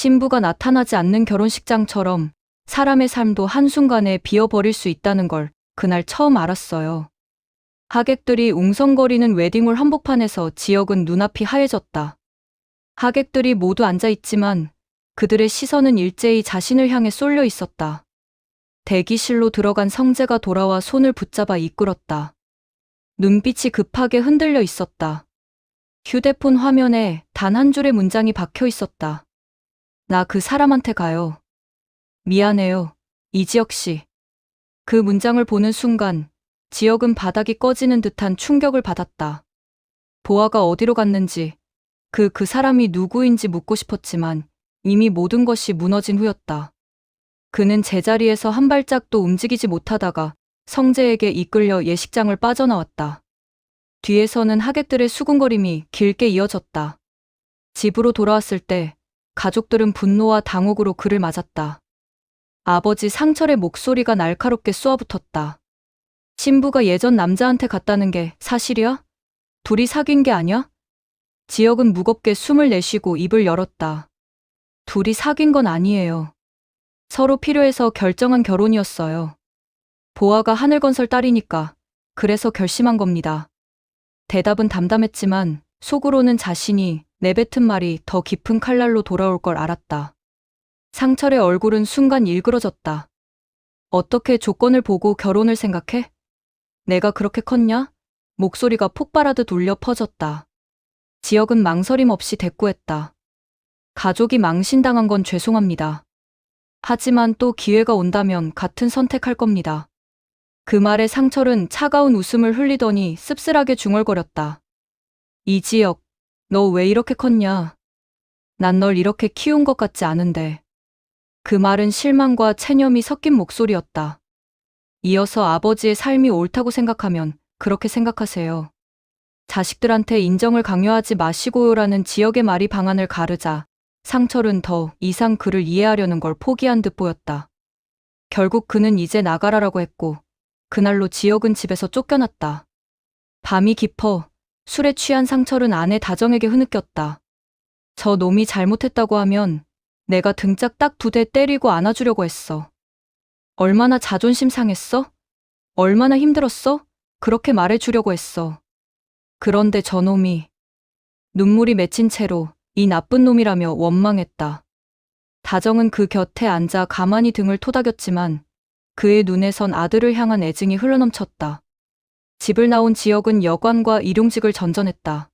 신부가 나타나지 않는 결혼식장처럼 사람의 삶도 한순간에 비어버릴 수 있다는 걸 그날 처음 알았어요. 하객들이 웅성거리는 웨딩홀 한복판에서 지역은 눈앞이 하얘졌다. 하객들이 모두 앉아있지만 그들의 시선은 일제히 자신을 향해 쏠려 있었다. 대기실로 들어간 성재가 돌아와 손을 붙잡아 이끌었다. 눈빛이 급하게 흔들려 있었다. 휴대폰 화면에 단 한 줄의 문장이 박혀 있었다. 나 그 사람한테 가요. 미안해요, 이지혁 씨. 그 문장을 보는 순간 지혁은 바닥이 꺼지는 듯한 충격을 받았다. 보아가 어디로 갔는지, 그 사람이 누구인지 묻고 싶었지만 이미 모든 것이 무너진 후였다. 그는 제자리에서 한 발짝도 움직이지 못하다가 성재에게 이끌려 예식장을 빠져나왔다. 뒤에서는 하객들의 수군거림이 길게 이어졌다. 집으로 돌아왔을 때 가족들은 분노와 당혹으로 그를 맞았다. 아버지 상철의 목소리가 날카롭게 쏘아붙었다. 신부가 예전 남자한테 갔다는 게 사실이야? 둘이 사귄 게 아니야? 지혁은 무겁게 숨을 내쉬고 입을 열었다. 둘이 사귄 건 아니에요. 서로 필요해서 결정한 결혼이었어요. 보아가 하늘건설 딸이니까 그래서 결심한 겁니다. 대답은 담담했지만 속으로는 자신이 내뱉은 말이 더 깊은 칼날로 돌아올 걸 알았다. 상철의 얼굴은 순간 일그러졌다. 어떻게 조건을 보고 결혼을 생각해? 내가 그렇게 컸냐? 목소리가 폭발하듯 울려 퍼졌다. 지혁은 망설임 없이 대꾸했다. 가족이 망신당한 건 죄송합니다. 하지만 또 기회가 온다면 같은 선택할 겁니다. 그 말에 상철은 차가운 웃음을 흘리더니 씁쓸하게 중얼거렸다. 이지혁, 너 왜 이렇게 컸냐? 난 널 이렇게 키운 것 같지 않은데. 그 말은 실망과 체념이 섞인 목소리였다. 이어서 아버지의 삶이 옳다고 생각하면 그렇게 생각하세요. 자식들한테 인정을 강요하지 마시고요라는 지역의 말이 방안을 가르자 상철은 더 이상 그를 이해하려는 걸 포기한 듯 보였다. 결국 그는 이제 나가라라고 했고 그날로 지역은 집에서 쫓겨났다. 밤이 깊어 술에 취한 상철은 아내 다정에게 흐느꼈다. 저 놈이 잘못했다고 하면 내가 등짝 딱 2대 때리고 안아주려고 했어. 얼마나 자존심 상했어? 얼마나 힘들었어? 그렇게 말해주려고 했어. 그런데 저놈이 눈물이 맺힌 채로 이 나쁜 놈이라며 원망했다. 다정은 그 곁에 앉아 가만히 등을 토닥였지만 그의 눈에선 아들을 향한 애증이 흘러넘쳤다. 집을 나온 지역은 여관과 일용직을 전전했다.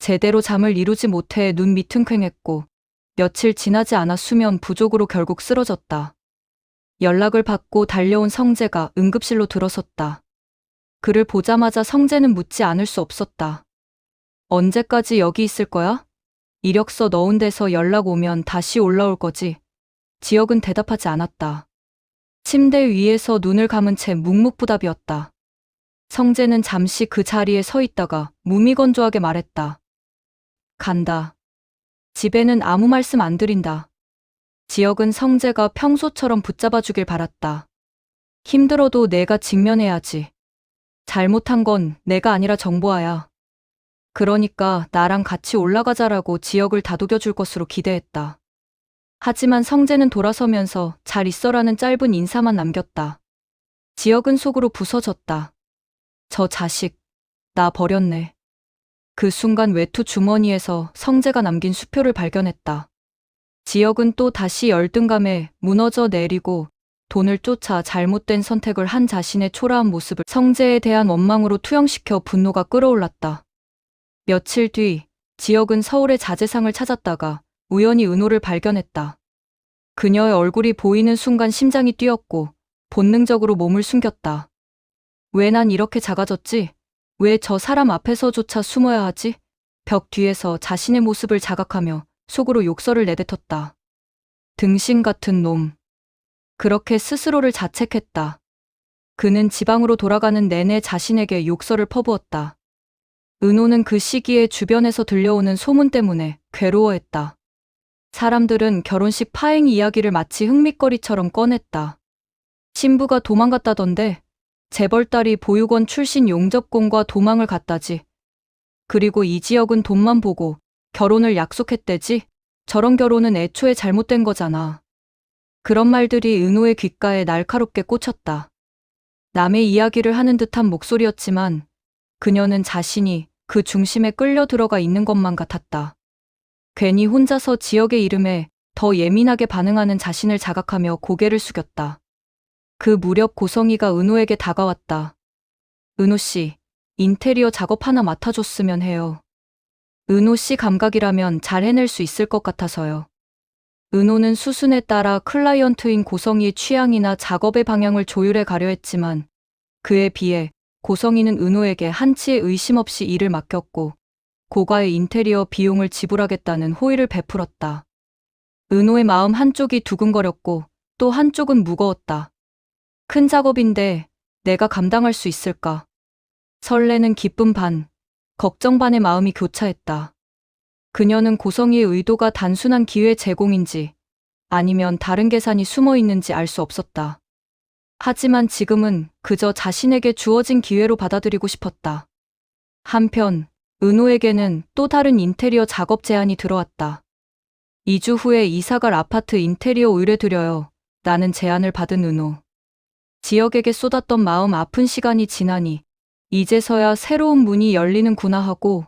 제대로 잠을 이루지 못해 눈 밑흥킭했고 며칠 지나지 않아 수면 부족으로 결국 쓰러졌다. 연락을 받고 달려온 성재가 응급실로 들어섰다. 그를 보자마자 성재는 묻지 않을 수 없었다. 언제까지 여기 있을 거야? 이력서 넣은 데서 연락 오면 다시 올라올 거지? 지역은 대답하지 않았다. 침대 위에서 눈을 감은 채 묵묵부답이었다. 성재는 잠시 그 자리에 서 있다가 무미건조하게 말했다. 간다. 집에는 아무 말씀 안 드린다. 지역은 성재가 평소처럼 붙잡아 주길 바랐다. 힘들어도 내가 직면해야지. 잘못한 건 내가 아니라 정보아야. 그러니까 나랑 같이 올라가자라고 지역을 다독여 줄 것으로 기대했다. 하지만 성재는 돌아서면서 잘 있어라는 짧은 인사만 남겼다. 지역은 속으로 부서졌다. 저 자식, 나 버렸네. 그 순간 외투 주머니에서 성재가 남긴 수표를 발견했다. 지역은 또 다시 열등감에 무너져 내리고 돈을 쫓아 잘못된 선택을 한 자신의 초라한 모습을 성재에 대한 원망으로 투영시켜 분노가 끓어올랐다. 며칠 뒤 지역은 서울의 자재상을 찾았다가 우연히 은호를 발견했다. 그녀의 얼굴이 보이는 순간 심장이 뛰었고 본능적으로 몸을 숨겼다. 왜 난 이렇게 작아졌지? 왜 저 사람 앞에서조차 숨어야 하지? 벽 뒤에서 자신의 모습을 자각하며 속으로 욕설을 내뱉었다. 등신 같은 놈. 그렇게 스스로를 자책했다. 그는 지방으로 돌아가는 내내 자신에게 욕설을 퍼부었다. 은호는 그 시기에 주변에서 들려오는 소문 때문에 괴로워했다. 사람들은 결혼식 파행 이야기를 마치 흥미거리처럼 꺼냈다. 신부가 도망갔다던데 재벌딸이 보육원 출신 용접공과 도망을 갔다지. 그리고 이지혁은 돈만 보고 결혼을 약속했대지. 저런 결혼은 애초에 잘못된 거잖아. 그런 말들이 은호의 귓가에 날카롭게 꽂혔다. 남의 이야기를 하는 듯한 목소리였지만 그녀는 자신이 그 중심에 끌려 들어가 있는 것만 같았다. 괜히 혼자서 지역의 이름에 더 예민하게 반응하는 자신을 자각하며 고개를 숙였다. 그 무렵 고성이가 은호에게 다가왔다. 은호 씨, 인테리어 작업 하나 맡아줬으면 해요. 은호 씨 감각이라면 잘 해낼 수 있을 것 같아서요. 은호는 수순에 따라 클라이언트인 고성이의 취향이나 작업의 방향을 조율해 가려 했지만 그에 비해 고성이는 은호에게 한치의 의심 없이 일을 맡겼고 고가의 인테리어 비용을 지불하겠다는 호의를 베풀었다. 은호의 마음 한쪽이 두근거렸고 또 한쪽은 무거웠다. 큰 작업인데 내가 감당할 수 있을까? 설레는 기쁨 반, 걱정 반의 마음이 교차했다. 그녀는 고성이의 의도가 단순한 기회 제공인지 아니면 다른 계산이 숨어 있는지 알 수 없었다. 하지만 지금은 그저 자신에게 주어진 기회로 받아들이고 싶었다. 한편 은호에게는 또 다른 인테리어 작업 제안이 들어왔다. 2주 후에 이사갈 아파트 인테리어 의뢰드려요. 라는 제안을 받은 은호. 지역에게 쏟았던 마음 아픈 시간이 지나니 이제서야 새로운 문이 열리는구나 하고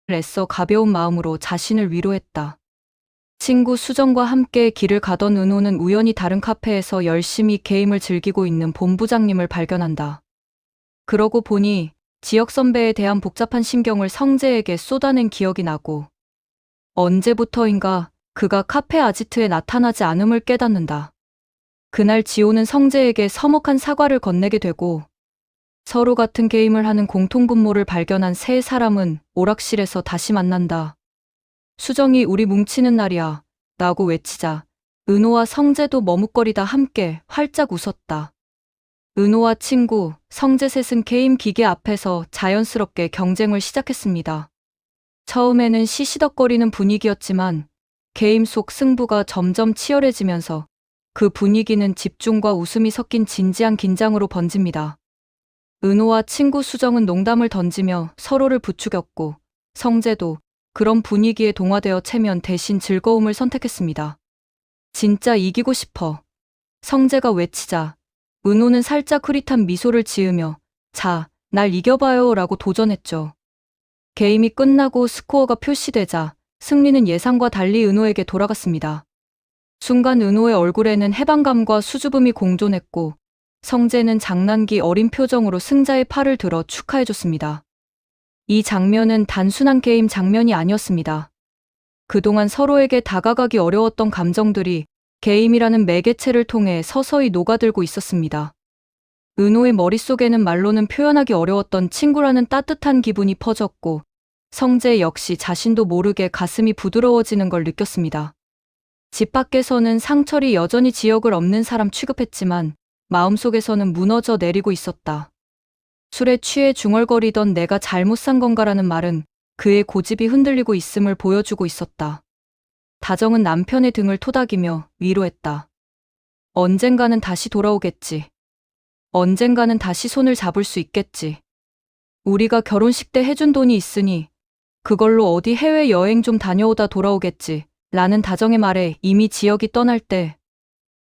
애써 가벼운 마음으로 자신을 위로했다. 친구 수정과 함께 길을 가던 은호는 우연히 다른 카페에서 열심히 게임을 즐기고 있는 본부장님을 발견한다. 그러고 보니 지역 선배에 대한 복잡한 심경을 성재에게 쏟아낸 기억이 나고 언제부터인가 그가 카페 아지트에 나타나지 않음을 깨닫는다. 그날 지호는 성재에게 서먹한 사과를 건네게 되고 서로 같은 게임을 하는 공통분모를 발견한 세 사람은 오락실에서 다시 만난다. 수정이 우리 뭉치는 날이야 라고 외치자 은호와 성재도 머뭇거리다 함께 활짝 웃었다. 은호와 친구, 성재 셋은 게임 기계 앞에서 자연스럽게 경쟁을 시작했습니다. 처음에는 시시덕거리는 분위기였지만 게임 속 승부가 점점 치열해지면서 그 분위기는 집중과 웃음이 섞인 진지한 긴장으로 번집니다. 은호와 친구 수정은 농담을 던지며 서로를 부추겼고 성재도 그런 분위기에 동화되어 체면 대신 즐거움을 선택했습니다. 진짜 이기고 싶어. 성재가 외치자 은호는 살짝 흐릿한 미소를 지으며 자, 날 이겨봐요 라고 도전했죠. 게임이 끝나고 스코어가 표시되자 승리는 예상과 달리 은호에게 돌아갔습니다. 순간 은호의 얼굴에는 해방감과 수줍음이 공존했고 성재는 장난기 어린 표정으로 승자의 팔을 들어 축하해줬습니다. 이 장면은 단순한 게임 장면이 아니었습니다. 그동안 서로에게 다가가기 어려웠던 감정들이 게임이라는 매개체를 통해 서서히 녹아들고 있었습니다. 은호의 머릿속에는 말로는 표현하기 어려웠던 친구라는 따뜻한 기분이 퍼졌고 성재 역시 자신도 모르게 가슴이 부드러워지는 걸 느꼈습니다. 집 밖에서는 상철이 여전히 지역을 없는 사람 취급했지만 마음속에서는 무너져 내리고 있었다. 술에 취해 중얼거리던 내가 잘못 산 건가라는 말은 그의 고집이 흔들리고 있음을 보여주고 있었다. 다정은 남편의 등을 토닥이며 위로했다. 언젠가는 다시 돌아오겠지. 언젠가는 다시 손을 잡을 수 있겠지. 우리가 결혼식 때 해준 돈이 있으니 그걸로 어디 해외여행 좀 다녀오다 돌아오겠지. 라는 다정의 말에 이미 지역이 떠날 때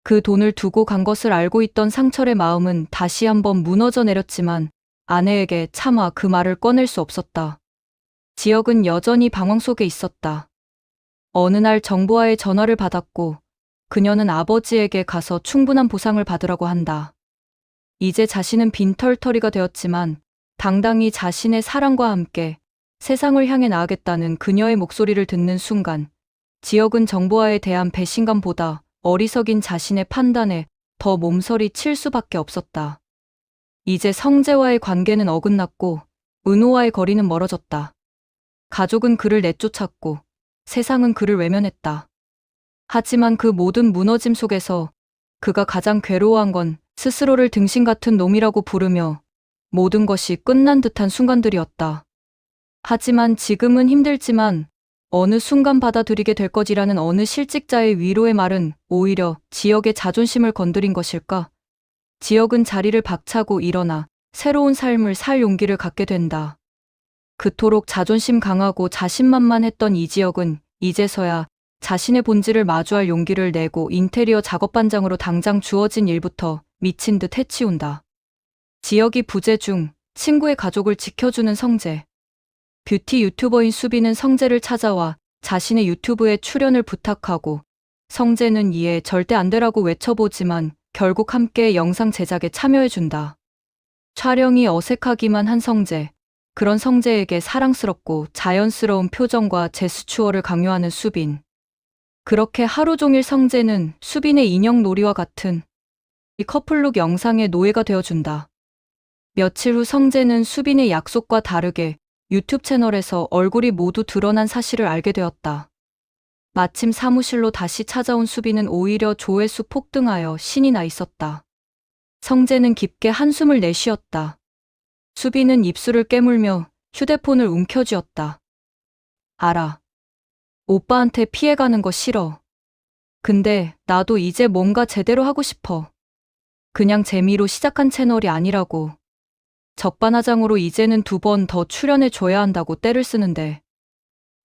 그 돈을 두고 간 것을 알고 있던 상철의 마음은 다시 한번 무너져 내렸지만 아내에게 차마 그 말을 꺼낼 수 없었다. 지역은 여전히 방황 속에 있었다. 어느 날 정보와의 전화를 받았고 그녀는 아버지에게 가서 충분한 보상을 받으라고 한다. 이제 자신은 빈털터리가 되었지만 당당히 자신의 사랑과 함께 세상을 향해 나아가겠다는 그녀의 목소리를 듣는 순간 지역은 정보와에 대한 배신감보다 어리석인 자신의 판단에 더 몸서리 칠 수밖에 없었다. 이제 성재와의 관계는 어긋났고 은호와의 거리는 멀어졌다. 가족은 그를 내쫓았고 세상은 그를 외면했다. 하지만 그 모든 무너짐 속에서 그가 가장 괴로워한 건 스스로를 등신 같은 놈이라고 부르며 모든 것이 끝난 듯한 순간들이었다. 하지만 지금은 힘들지만 어느 순간 받아들이게 될 것이라는 어느 실직자의 위로의 말은 오히려 지역의 자존심을 건드린 것일까? 지역은 자리를 박차고 일어나 새로운 삶을 살 용기를 갖게 된다. 그토록 자존심 강하고 자신만만했던 이 지역은 이제서야 자신의 본질을 마주할 용기를 내고 인테리어 작업반장으로 당장 주어진 일부터 미친 듯 해치운다. 지역이 부재 중 친구의 가족을 지켜주는 성재. 뷰티 유튜버인 수빈은 성재를 찾아와 자신의 유튜브에 출연을 부탁하고 성재는 이에 절대 안 되라고 외쳐보지만 결국 함께 영상 제작에 참여해준다. 촬영이 어색하기만 한 성재. 그런 성재에게 사랑스럽고 자연스러운 표정과 제스처를 강요하는 수빈. 그렇게 하루 종일 성재는 수빈의 인형 놀이와 같은 이 커플룩 영상의 노예가 되어준다. 며칠 후 성재는 수빈의 약속과 다르게 유튜브 채널에서 얼굴이 모두 드러난 사실을 알게 되었다. 마침 사무실로 다시 찾아온 수빈은 오히려 조회수 폭등하여 신이 나 있었다. 성재는 깊게 한숨을 내쉬었다. 수빈은 입술을 깨물며 휴대폰을 움켜쥐었다. 알아. 오빠한테 피해가는 거 싫어. 근데 나도 이제 뭔가 제대로 하고 싶어. 그냥 재미로 시작한 채널이 아니라고. 적반하장으로 이제는 2번 더 출연해줘야 한다고 떼를 쓰는데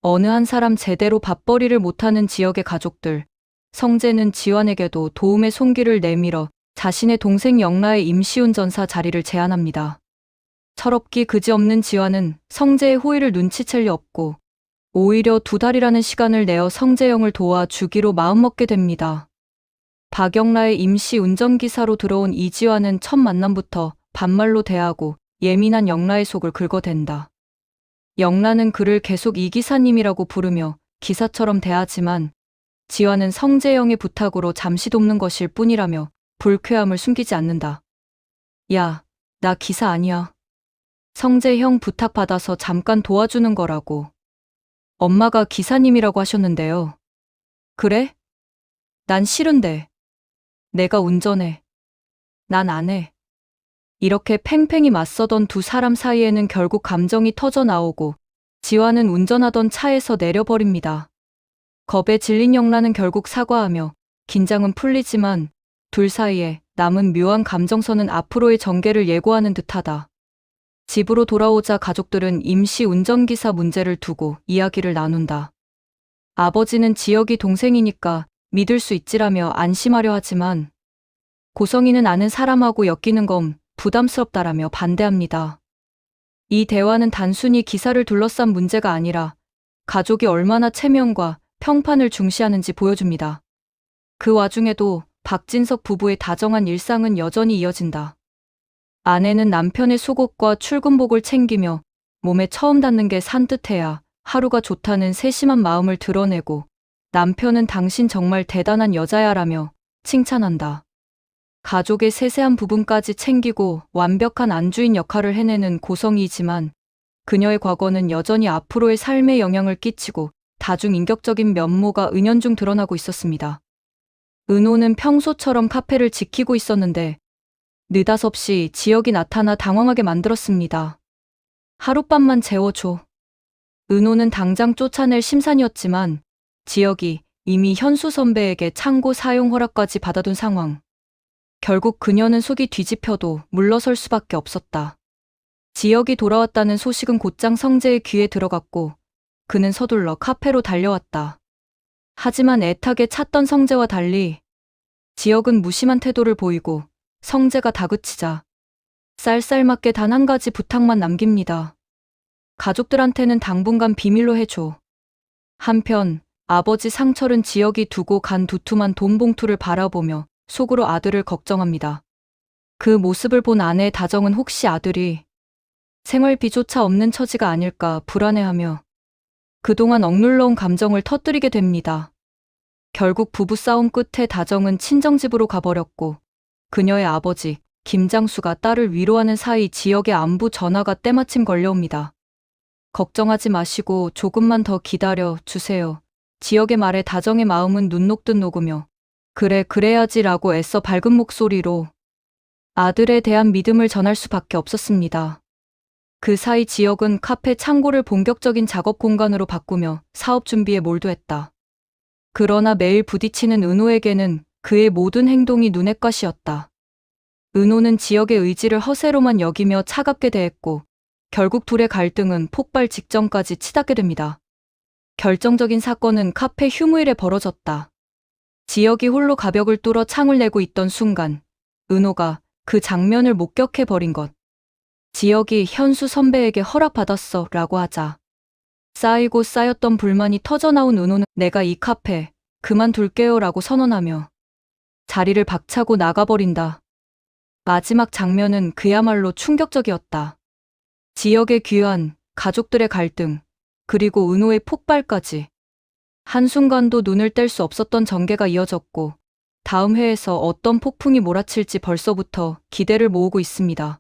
어느 한 사람 제대로 밥벌이를 못하는 지역의 가족들. 성재는 지환에게도 도움의 손길을 내밀어 자신의 동생 영라의 임시운전사 자리를 제안합니다. 철없기 그지없는 지환은 성재의 호의를 눈치챌 리 없고 오히려 2달이라는 시간을 내어 성재영을 도와주기로 마음먹게 됩니다. 박영라의 임시 운전기사로 들어온 이지환은 첫 만남부터 반말로 대하고 예민한 영라의 속을 긁어댄다. 영라는 그를 계속 이 기사님이라고 부르며 기사처럼 대하지만 지환은 성재영의 부탁으로 잠시 돕는 것일 뿐이라며 불쾌함을 숨기지 않는다. 야, 나 기사 아니야. 성재형 부탁받아서 잠깐 도와주는 거라고. 엄마가 기사님이라고 하셨는데요. 그래? 난 싫은데. 내가 운전해. 난 안 해. 이렇게 팽팽히 맞서던 2 사람 사이에는 결국 감정이 터져 나오고 지환은 운전하던 차에서 내려버립니다. 겁에 질린 영라는 결국 사과하며 긴장은 풀리지만 둘 사이에 남은 묘한 감정선은 앞으로의 전개를 예고하는 듯하다. 집으로 돌아오자 가족들은 임시 운전기사 문제를 두고 이야기를 나눈다. 아버지는 지역이 동생이니까 믿을 수 있지라며 안심하려 하지만 고성이는 아는 사람하고 엮이는 건 부담스럽다라며 반대합니다. 이 대화는 단순히 기사를 둘러싼 문제가 아니라 가족이 얼마나 체면과 평판을 중시하는지 보여줍니다. 그 와중에도 박진석 부부의 다정한 일상은 여전히 이어진다. 아내는 남편의 속옷과 출근복을 챙기며 몸에 처음 닿는 게 산뜻해야 하루가 좋다는 세심한 마음을 드러내고 남편은 당신 정말 대단한 여자야라며 칭찬한다. 가족의 세세한 부분까지 챙기고 완벽한 안주인 역할을 해내는 고성이지만 그녀의 과거는 여전히 앞으로의 삶에 영향을 끼치고 다중인격적인 면모가 은연중 드러나고 있었습니다. 은호는 평소처럼 카페를 지키고 있었는데 느닷없이 지역이 나타나 당황하게 만들었습니다. 하룻밤만 재워줘. 은호는 당장 쫓아낼 심산이었지만 지역이 이미 현수 선배에게 창고 사용 허락까지 받아둔 상황. 결국 그녀는 속이 뒤집혀도 물러설 수밖에 없었다. 지역이 돌아왔다는 소식은 곧장 성재의 귀에 들어갔고 그는 서둘러 카페로 달려왔다. 하지만 애타게 찾던 성재와 달리 지역은 무심한 태도를 보이고 성재가 다그치자 쌀쌀맞게 단 한 가지 부탁만 남깁니다. 가족들한테는 당분간 비밀로 해줘. 한편 아버지 상철은 지역이 두고 간 두툼한 돈 봉투를 바라보며 속으로 아들을 걱정합니다. 그 모습을 본 아내의 다정은 혹시 아들이 생활비조차 없는 처지가 아닐까 불안해하며 그동안 억눌러온 감정을 터뜨리게 됩니다. 결국 부부싸움 끝에 다정은 친정집으로 가버렸고 그녀의 아버지 김장수가 딸을 위로하는 사이 지역의 안부 전화가 때마침 걸려옵니다. 걱정하지 마시고 조금만 더 기다려 주세요. 지역의 말에 다정의 마음은 눈 녹듯 녹으며 그래 그래야지라고 애써 밝은 목소리로 아들에 대한 믿음을 전할 수밖에 없었습니다. 그 사이 지역은 카페 창고를 본격적인 작업 공간으로 바꾸며 사업 준비에 몰두했다. 그러나 매일 부딪히는 은호에게는 그의 모든 행동이 눈엣가시였다. 은호는 지역의 의지를 허세로만 여기며 차갑게 대했고 결국 둘의 갈등은 폭발 직전까지 치닫게 됩니다. 결정적인 사건은 카페 휴무일에 벌어졌다. 지혁이 홀로 가벽을 뚫어 창을 내고 있던 순간 은호가 그 장면을 목격해버린 것. 지혁이 현수 선배에게 허락받았어 라고 하자 쌓이고 쌓였던 불만이 터져나온 은호는 내가 이 카페 그만둘게요 라고 선언하며 자리를 박차고 나가버린다. 마지막 장면은 그야말로 충격적이었다. 지역의 귀환, 가족들의 갈등, 그리고 은호의 폭발까지. 한순간도 눈을 뗄 수 없었던 전개가 이어졌고 다음 회에서 어떤 폭풍이 몰아칠지 벌써부터 기대를 모으고 있습니다.